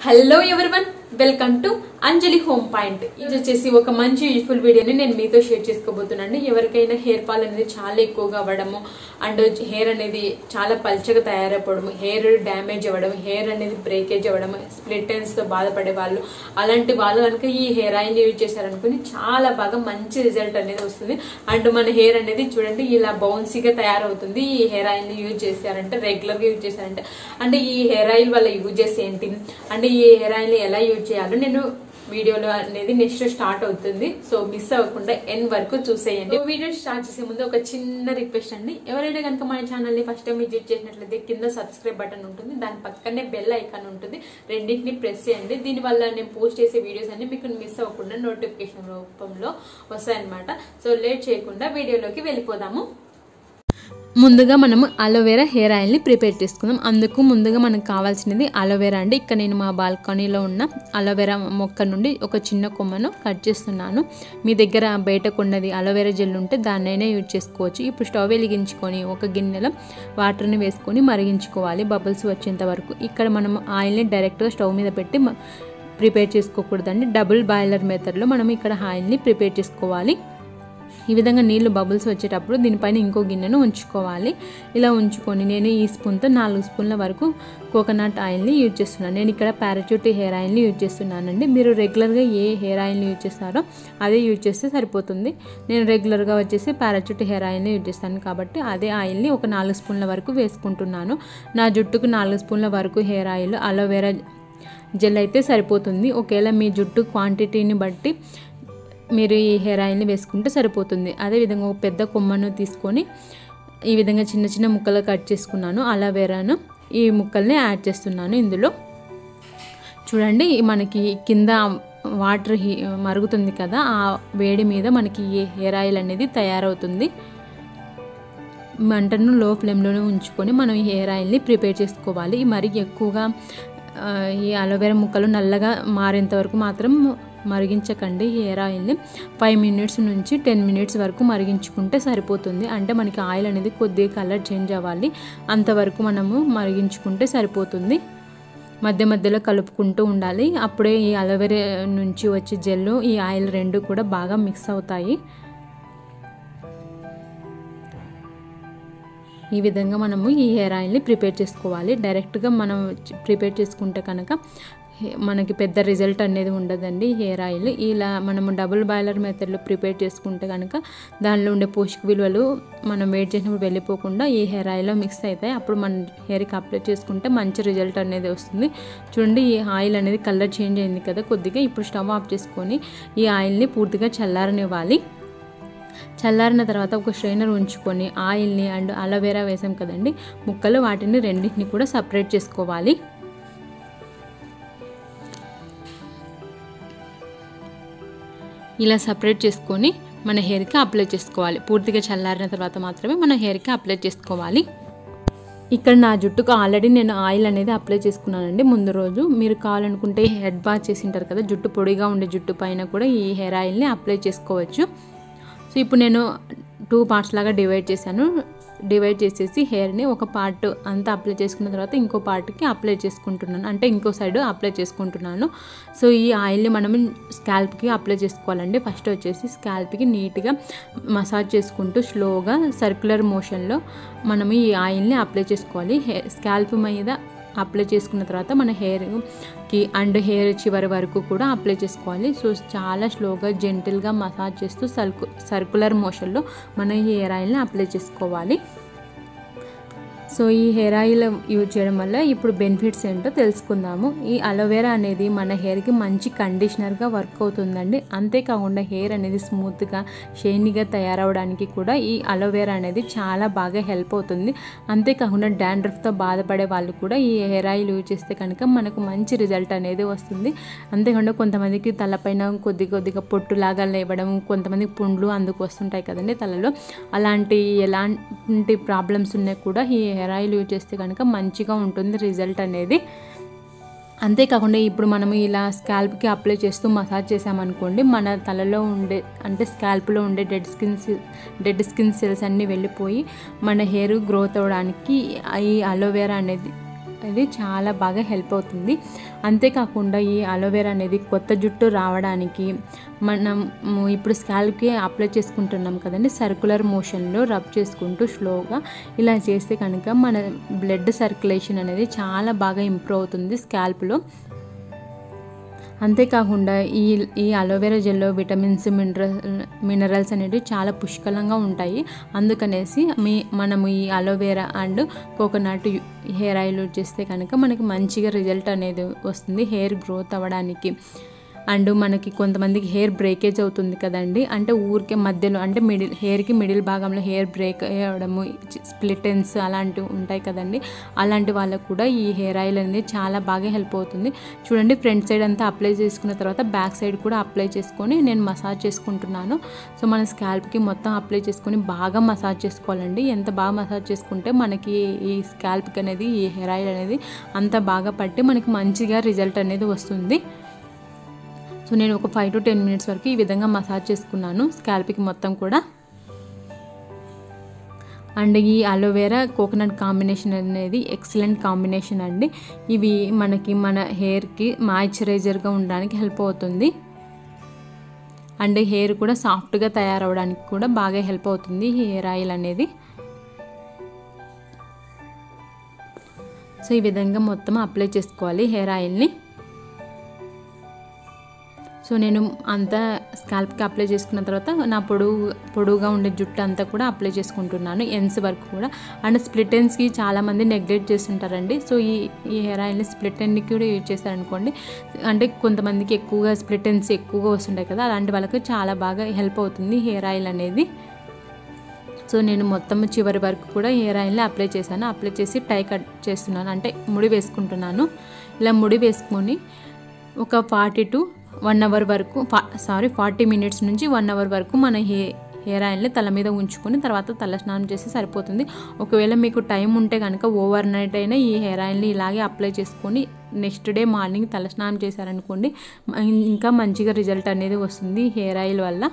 Hello everyone, welcome to Anjali home point. ఇది వచ్చేసి ఒక మంచి యూజ్ఫుల్ వీడియోని నేను మీతో షేర్ చేసుకోబోతున్నాను. ఎవరికైనా హెయిర్ ఫాల్ అనేది చాలా ఎక్కువగా అవ్వడము అండ్ హెయిర్ అనేది చాలా పల్చగా తయారైపోవడము, హెయిర్ డ్యామేజ్ అవ్వడం, హెయిర్ అనేది బ్రేకేజ్ అవ్వడం, స్ప్లిట్ ఎండ్స్ తో బాధపడే వాళ్ళు, అలాంటి వాళ్ళు కనుక ఈ హెయిర్ ఆయిల్ యూజ్ చేశారనుకుని చాలా బాగా మంచి రిజల్ట్ అనేది వస్తుంది. అండ్ మన హెయిర్ అనేది చూడండి ఇలా బౌన్సీగా తయారవుతుంది. ఈ హెయిర్ ఆయిల్ ని యూజ్ చేశారంటే, రెగ్యులర్ గా యూజ్ చేశారంటే, అంటే ఈ హెయిర్ ఆయిల్ వల్ల యూజెస్ ఏంటి, అంటే ఈ హెయిర్ ఆయిల్ ని ఎలా యూజ్ చేయాలో నేను వీడియోలో అనేది నెక్స్ట్ స్టార్ట్ అవుతుంది. సో మిస్ అవ్వకుండా ఎండ్ వరకు చూసేయండి. వీడియో స్టార్ట్ చేసే ముందు ఒక చిన్న రిక్వెస్ట్ అండి, ఎవరైనా కనుక మన ఛానల్ ని ఫస్ట్ టైం విజిట్ చేసినట్లయితే కింద సబ్స్క్రైబ్ బటన్ ఉంటుంది, దాని పక్కనే బెల్ ఐకాన్ ఉంటుంది, రెండింటిని ప్రెస్ చేయండి. దీనివల్ల నేను పోస్ట్ చేసే వీడియోస్ అన్ని మీకు మిస్ అవ్వకుండా నోటిఫికేషన్ రూపంలో వస్తాయన్నమాట. సో లేట్ చేయకుండా వీడియోలోకి వెళ్ళిపోదాము. ముందుగా మనము అలోవెరా హెయిర్ ఆయిల్ని ప్రిపేర్ చేసుకుందాం. అందుకు ముందుగా మనకు కావాల్సినది అలోవెరా అండి. ఇక్కడ నేను మా బాల్కనీలో ఉన్న అలోవెరా మొక్క నుండి ఒక చిన్న కొమ్మను కట్ చేస్తున్నాను. మీ దగ్గర బయట కొన్నది అలోవెరా జెల్ ఉంటే దాన్నైనా యూజ్ చేసుకోవచ్చు. ఇప్పుడు స్టవ్ వెలిగించుకొని ఒక గిన్నెలో వాటర్ని వేసుకొని మరిగించుకోవాలి బబుల్స్ వచ్చేంత వరకు. ఇక్కడ మనం ఆయిల్ని డైరెక్ట్గా స్టవ్ మీద పెట్టి ప్రిపేర్ చేసుకోకూడదండి. డబుల్ బాయిలర్ మెథడ్లో మనం ఇక్కడ ఆయిల్ని ప్రిపేర్ చేసుకోవాలి. ఈ విధంగా నీళ్లు బబుల్స్ వచ్చేటప్పుడు దీనిపైన ఇంకో గిన్నెను ఉంచుకోవాలి. ఇలా ఉంచుకొని నేను ఈ స్పూన్తో 4 స్పూన్ల వరకు కోకోనట్ ఆయిల్ని యూజ్ చేస్తున్నాను. నేను ఇక్కడ పారాచూట్ హెయిర్ ఆయిల్ని యూజ్ చేస్తున్నానండి. మీరు రెగ్యులర్గా ఏ హెయిర్ ఆయిల్ని యూజ్ చేస్తారో అదే యూజ్ చేస్తే సరిపోతుంది. నేను రెగ్యులర్గా వచ్చేసి పారాచూట్ హెయిర్ ఆయిల్ని యూజ్ చేస్తాను కాబట్టి అదే ఆయిల్ని ఒక 4 స్పూన్ల వరకు వేసుకుంటున్నాను. నా జుట్టుకు 4 స్పూన్ల వరకు హెయిర్ ఆయిల్ అలోవెరా జెల్ అయితే సరిపోతుంది. ఒకవేళ మీ జుట్టు క్వాంటిటీని బట్టి మీరు ఈ హెయిర్ ఆయిల్ని వేసుకుంటే సరిపోతుంది. అదేవిధంగా ఒక పెద్ద కొమ్మను తీసుకొని ఈ విధంగా చిన్న చిన్న ముక్కలు కట్ చేసుకున్నాను. అలోవెరాను ఈ ముక్కల్ని యాడ్ చేస్తున్నాను ఇందులో. చూడండి మనకి కింద వాటర్ మరుగుతుంది కదా, ఆ వేడి మీద మనకి ఈ హెయిర్ ఆయిల్ అనేది తయారవుతుంది. మంటను లో ఫ్లేమ్లోనే ఉంచుకొని మనం ఈ హెయిర్ ఆయిల్ని ప్రిపేర్ చేసుకోవాలి. మరి ఎక్కువగా ఈ అలోవెరా ముక్కలు నల్లగా మారేంత వరకు మాత్రం మరిగించకండి. హెయిర్ ఆయిల్ని 5 మినిట్స్ నుంచి 10 మినిట్స్ వరకు మరిగించుకుంటే సరిపోతుంది. అంటే మనకి ఆయిల్ అనేది కొద్దిగా కలర్ చేంజ్ అవ్వాలి, అంతవరకు మనము మరిగించుకుంటే సరిపోతుంది. మధ్య మధ్యలో కలుపుకుంటూ ఉండాలి. అప్పుడే ఈ అలోవెరా నుంచి వచ్చే జెల్ ఈ ఆయిల్ రెండు కూడా బాగా మిక్స్ అవుతాయి. ఈ విధంగా మనము ఈ హెయిర్ ఆయిల్ని ప్రిపేర్ చేసుకోవాలి. డైరెక్ట్గా మనం ప్రిపేర్ చేసుకుంటే కనుక మనకి పెద్ద రిజల్ట్ అనేది ఉండదండి. హెయిర్ ఆయిల్ ఇలా మనము డబుల్ బాయిలర్ మెథడ్లో ప్రిపేర్ చేసుకుంటే కనుక దానిలో ఉండే పోషక విలువలు మనం వేడి చేసినప్పుడు వెళ్ళిపోకుండా ఈ హెయిర్ ఆయిల్లో మిక్స్ అవుతాయి. అప్పుడు మన హెయిర్కి అప్లై చేసుకుంటే మంచి రిజల్ట్ అనేది వస్తుంది. చూడండి ఈ ఆయిల్ అనేది కలర్ చేంజ్ అయింది కదా కొద్దిగా. ఇప్పుడు స్టవ్ ఆఫ్ చేసుకొని ఈ ఆయిల్ని పూర్తిగా చల్లారనివ్వాలి. చల్లారిన తర్వాత ఒక స్ట్రైనర్ ఉంచుకొని ఆయిల్ని అండ్ అలోవెరా వేసాం కదండి ముక్కలు, వాటిని రెండింటిని కూడా సపరేట్ చేసుకోవాలి. ఇలా సపరేట్ చేసుకొని మన హెయిర్కి అప్లై చేసుకోవాలి. పూర్తిగా చల్లారిన తర్వాత మాత్రమే మన హెయిర్కి అప్లై చేసుకోవాలి. ఇక్కడ నా జుట్టుకు ఆల్రెడీ నేను ఆయిల్ అనేది అప్లై చేసుకున్నానండి ముందు రోజు. మీరు కావాలనుకుంటే హెడ్ బాత్ చేసి ఉంటారు కదా, జుట్టు పొడిగా ఉండే జుట్టు పైన కూడా ఈ హెయిర్ ఆయిల్ని అప్లై చేసుకోవచ్చు. సో ఇప్పుడు నేను 2 పార్ట్స్ లాగా డివైడ్ చేశాను. డివైడ్ చేసేసి హెయిర్ని ఒక పార్ట్ అంతా అప్లై చేసుకున్న తర్వాత ఇంకో పార్ట్కి అప్లై చేసుకుంటున్నాను, అంటే ఇంకో సైడ్ అప్లై చేసుకుంటున్నాను. సో ఈ ఆయిల్ని మనం స్కాల్ప్కి అప్లై చేసుకోవాలండి. ఫస్ట్ వచ్చేసి స్కాల్ప్కి నీట్గా మసాజ్ చేసుకుంటూ స్లోగా సర్క్యులర్ మోషన్లో మనం ఈ ఆయిల్ని అప్లై చేసుకోవాలి. స్కాల్ప్ మీద అప్లై చేసుకున్న తర్వాత మన హెయిర్కి అండ్ హెయిర్ చివరి వరకు కూడా అప్లై చేసుకోవాలి. సో చాలా స్లోగా జెంటిల్గా మసాజ్ చేస్తూ సర్క్యులర్ మోషన్లో మన హెయిర్ ఆయిల్ని అప్లై చేసుకోవాలి. సో ఈ హెయిర్ ఆయిల్ యూజ్ చేయడం వల్ల ఇప్పుడు బెనిఫిట్స్ ఏంటో తెలుసుకుందాము. ఈ అలోవెరా అనేది మన హెయిర్కి మంచి కండిషనర్గా వర్క్ అవుతుందండి. అంతేకాకుండా హెయిర్ అనేది స్మూత్గా షైనీగా తయారవడానికి కూడా ఈ అలోవెరా అనేది చాలా బాగా హెల్ప్ అవుతుంది. అంతేకాకుండా డాండ్రఫ్తో బాధపడే వాళ్ళు కూడా ఈ హెయిర్ ఆయిల్ యూజ్ చేస్తే కనుక మనకు మంచి రిజల్ట్ అనేది వస్తుంది. అంతేకాకుండా కొంతమందికి తలపైన కొద్దిగా పొట్టులాగా లేవడం, కొంతమందికి పుండ్లు అందుకు వస్తుంటాయి కదండి తలలో, ఎలాంటి ప్రాబ్లమ్స్ ఉన్నాయి కూడా ఈ హెయిర్ ఆయిల్ యూజ్ చేస్తే కనుక మంచిగా ఉంటుంది రిజల్ట్ అనేది. అంతేకాకుండా ఇప్పుడు మనము ఇలా స్కాల్ప్కి అప్లై చేస్తూ మసాజ్ చేసామనుకోండి, మన తలలో ఉండే అంటే స్కాల్ప్లో ఉండే డెడ్ స్కిన్ సెల్స్ అన్నీ వెళ్ళిపోయి మన హెయిర్ గ్రోత్ అవ్వడానికి ఈ అలోవెరా అనేది అనేది చాలా బాగా హెల్ప్ అవుతుంది. అంతేకాకుండా ఈ అలోవెరా అనేది కొత్త జుట్టు రావడానికి మనం ఇప్పుడు స్కాల్ప్కి అప్లై చేసుకుంటున్నాం కదండి, సర్క్యులర్ మోషన్లో రబ్ చేసుకుంటూ స్లోగా ఇలా చేస్తే కనుక మన బ్లడ్ సర్క్యులేషన్ అనేది చాలా బాగా ఇంప్రూవ్ అవుతుంది స్కాల్ప్లో. అంతేకాకుండా ఈ అలోవెరా జెల్లో విటమిన్స్ మినరల్స్ అనేవి చాలా పుష్కలంగా ఉంటాయి. అందుకనేసి మనము ఈ aloe vera and coconut hair oil use చేస్తే కనుక మనకి మంచిగా రిజల్ట్ అనేది వస్తుంది హెయిర్ గ్రోత్ అవ్వడానికి. అండ్ మనకి కొంతమందికి హెయిర్ బ్రేకేజ్ అవుతుంది కదండి, అంటే ఊరికే మధ్యలో అంటే హెయిర్కి మిడిల్ భాగంలో హెయిర్ బ్రేక్ అవ్వడము, స్ప్లిట్ ఎండ్స్ అలాంటివి ఉంటాయి కదండి, అలాంటి వాళ్ళకు కూడా ఈ హెయిర్ ఆయిల్ అనేది చాలా బాగా హెల్ప్ అవుతుంది. చూడండి, ఫ్రంట్ సైడ్ అంతా అప్లై చేసుకున్న తర్వాత బ్యాక్ సైడ్ కూడా అప్లై చేసుకొని నేను మసాజ్ చేసుకుంటున్నాను. సో మన స్కాల్ప్కి మొత్తం అప్లై చేసుకొని బాగా మసాజ్ చేసుకోవాలండి. ఎంత బాగా మసాజ్ చేసుకుంటే మనకి ఈ స్కాల్ప్కి అనేది ఈ హెయిర్ ఆయిల్ అనేది అంత బాగా పట్టి మనకి మంచిగా రిజల్ట్ అనేది వస్తుంది. సో నేను ఒక 5 to 10 minutes వరకు ఈ విధంగా మసాజ్ చేసుకున్నాను స్కాల్ప్కి మొత్తం కూడా. అండ్ ఈ అలోవెరా కోకోనట్ కాంబినేషన్ అనేది ఎక్సలెంట్ కాంబినేషన్ అండి. ఇవి మనకి మన హెయిర్కి మాయిశ్చరైజర్గా ఉండడానికి హెల్ప్ అవుతుంది. అండ్ హెయిర్ కూడా సాఫ్ట్గా తయారవడానికి కూడా బాగా హెల్ప్ అవుతుంది ఈ హెయిర్ ఆయిల్ అనేది. సో ఈ విధంగా మొత్తం అప్లై చేసుకోవాలి హెయిర్ ఆయిల్ని. సో నేను అంతా స్కాల్ప్కి అప్లై చేసుకున్న తర్వాత నా పొడువుగా ఉండే జుట్టు అంతా కూడా అప్లై చేసుకుంటున్నాను, ఎండ్స్ వరకు కూడా. అండ్ స్ప్లిట్ ఎండ్స్కి చాలామంది నెగ్లెక్ట్ చేస్తుంటారండి. సో ఈ హెయిర్ ఆయిల్ని స్ప్లిట్ ఎండ్కి కూడా యూజ్ చేశారనుకోండి, అంటే కొంతమందికి ఎక్కువగా స్ప్లిట్ ఎండ్స్ ఎక్కువగా వస్తుంటాయి కదా, అలాంటి వాళ్ళకి చాలా బాగా హెల్ప్ అవుతుంది హెయిర్ ఆయిల్ అనేది. సో నేను మొత్తం చివరి వరకు కూడా హెయిర్ ఆయిల్ని అప్లై చేశాను. అప్లై చేసి టై కట్ చేస్తున్నాను, అంటే ముడి వేసుకుంటున్నాను. ఇలా ముడి వేసుకొని ఒక 40 minutes నుంచి 1 hour వరకు మన హెయిర్ ఆయిల్ని తల మీద ఉంచుకొని తర్వాత తల స్నానం చేసి సరిపోతుంది. ఒకవేళ మీకు టైం ఉంటే కనుక ఓవర్ నైట్ అయినా ఈ హెయిర్ ఆయిల్ని ఇలాగే అప్లై చేసుకొని నెక్స్ట్ డే మార్నింగ్ తల స్నానం చేశారనుకోండి, ఇంకా మంచిగా రిజల్ట్ అనేది వస్తుంది హెయిర్ ఆయిల్ వల్ల.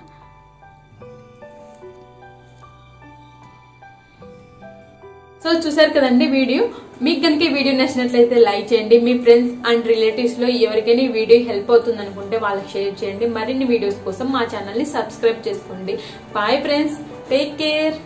సో చూసారు కదండి వీడియో. మీకు కనుక ఈ వీడియో నచ్చినట్లయితే లైక్ చేయండి. మీ ఫ్రెండ్స్ అండ్ రిలేటివ్స్లో ఎవరికైనా ఈ వీడియో హెల్ప్ అవుతుంది అనుకుంటే వాళ్ళకి షేర్ చేయండి. మరిన్ని వీడియోస్ కోసం మా ఛానల్ని సబ్స్క్రైబ్ చేసుకోండి. Bye friends, take care.